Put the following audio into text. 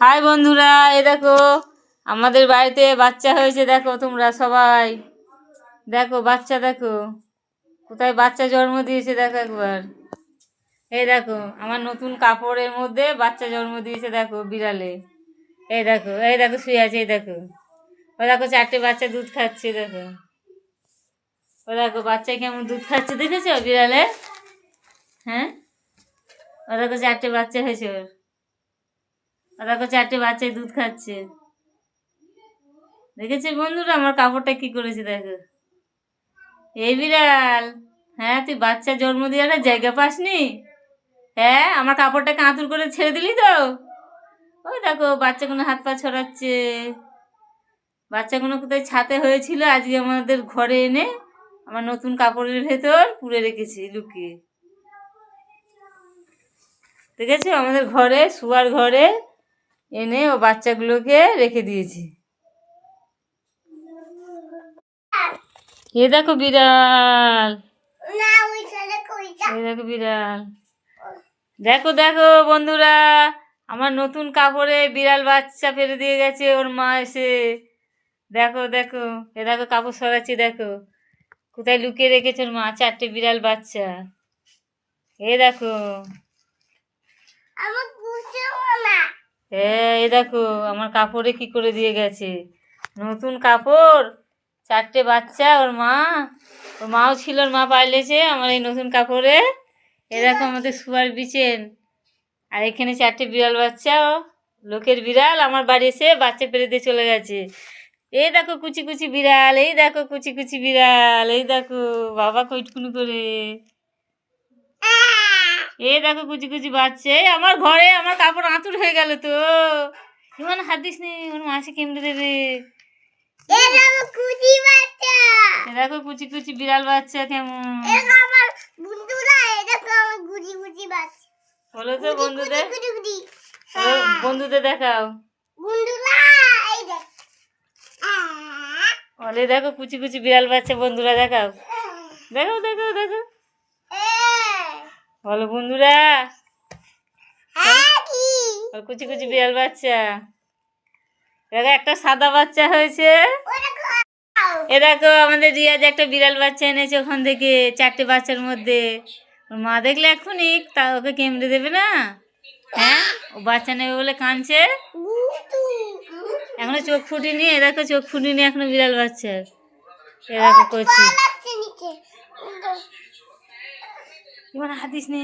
High বন্ধুরা, এই দেখো আমাদের বাড়িতে বাচ্চা হয়েছে। দেখো তোমরা সবাই দেখো, বাচ্চা দেখো কোথায় বাচ্চা জন্ম দিয়েছে। দেখো একবার, এই দেখো আমার নতুন কাপড়ের মধ্যে বাচ্চা জন্ম দিয়েছে। দেখো বিড়ালে, এই দেখো, এই দেখো শুয়ে আছে। এই দেখো, ও দেখো চারটে বাচ্চা দুধ খাচ্ছে। দেখো, ও দেখো বাচ্চা কেমন দুধ খাচ্ছে, দেখেছো বিড়ালে? হ্যাঁ, ও দেখো চারটে বাচ্চা হয়েছে ওর। ও দেখো চারটে বাচ্চায় দুধ খাচ্ছে। দেখেছে বন্ধুরা আমার কাপড়টা কি করেছে? দেখো, এই বিড়াল, হ্যাঁ তুই বাচ্চা জন্ম দেওয়ার জায়গা পাসনি? হ্যাঁ, আমার কাপড়টাকে আঁতুর করে ছেড়ে দিলি তো। ওই দেখো বাচ্চাগুলো হাত পা ছড়াচ্ছে। বাচ্চাগুলো কোথায় ছাতে হয়েছিল, আজকে আমাদের ঘরে এনে আমার নতুন কাপড়ের ভেতর পুরে রেখেছি লুকিয়ে। দেখেছো আমাদের ঘরে, শুয়ার ঘরে এনে ও বাচ্চাগুলোকে রেখে দিয়েছি। এ দেখো বিড়াল, এই দেখো বিড়াল, দেখো দেখো বন্ধুরা আমার নতুন কাপড়ে বিড়াল বাচ্চা ফেলে দিয়ে গেছে ওর মা এসে। দেখো দেখো, এ দেখো কাপড় সরাচ্ছি। দেখো কোথায় লুকিয়ে রেখেছে ওর মা চারটে বিড়াল বাচ্চা। এ দেখো, হ্যাঁ এই দেখো আমার কাপড়ে কি করে দিয়ে গেছে নতুন কাপড়। চারটে বাচ্চা, ওর মাও ছিল, ওর মা পাল্টেছে আমার এই নতুন কাপড়ে। এ দেখো আমাদের শুয়ার বিছেন, আর এখানে চারটে বিড়াল বাচ্চা। লোকের বিড়াল আমার বাড়ি এসে বাচ্চা পেরে দিয়ে চলে গেছে। এই দেখো কুচি কুচি বিড়াল, এই দেখো কুচি কুচি বিড়াল, এই দেখো বাবা কইটকুনি করে। এই দেখো কুচি কুচি বাচ্চা, এই আমার ঘরে আমার কাপড় আঁতুর হয়ে গেল তো। ইমান হাত দিস নি, ওর মাসি কেমড়ে দেবে। দেখো কুচি কুচি বিড়াল বাচ্চা কেমন। বলো তো বন্ধুদের, বন্ধুদের দেখাও। বলে দেখো কুচি কুচি বিড়াল বাচ্চা, বন্ধুরা দেখাও। দেখো দেখো দেখো, বলো বন্ধুরা, কুচি কুচি বিড়াল বাচ্চা। দেখো একটা সাদা বাচ্চা হয়েছে। এ দেখো আমাদের রিয়াজ একটা বিড়াল বাচ্চা এনেছে ওখান থেকে, চারটে বাচ্চার মধ্যে। ওর মা দেখলে এখনই তা ওকে কেমড়ে দেবে না। হ্যাঁ, ও বাচ্চা নেবে বলে কাঁদছে, এখনো চোখ ফুটিনি। এ দেখো চোখ ফুটিনি এখনো বিড়াল বাচ্চা। এ দেখো করছি, হাত দিস নি।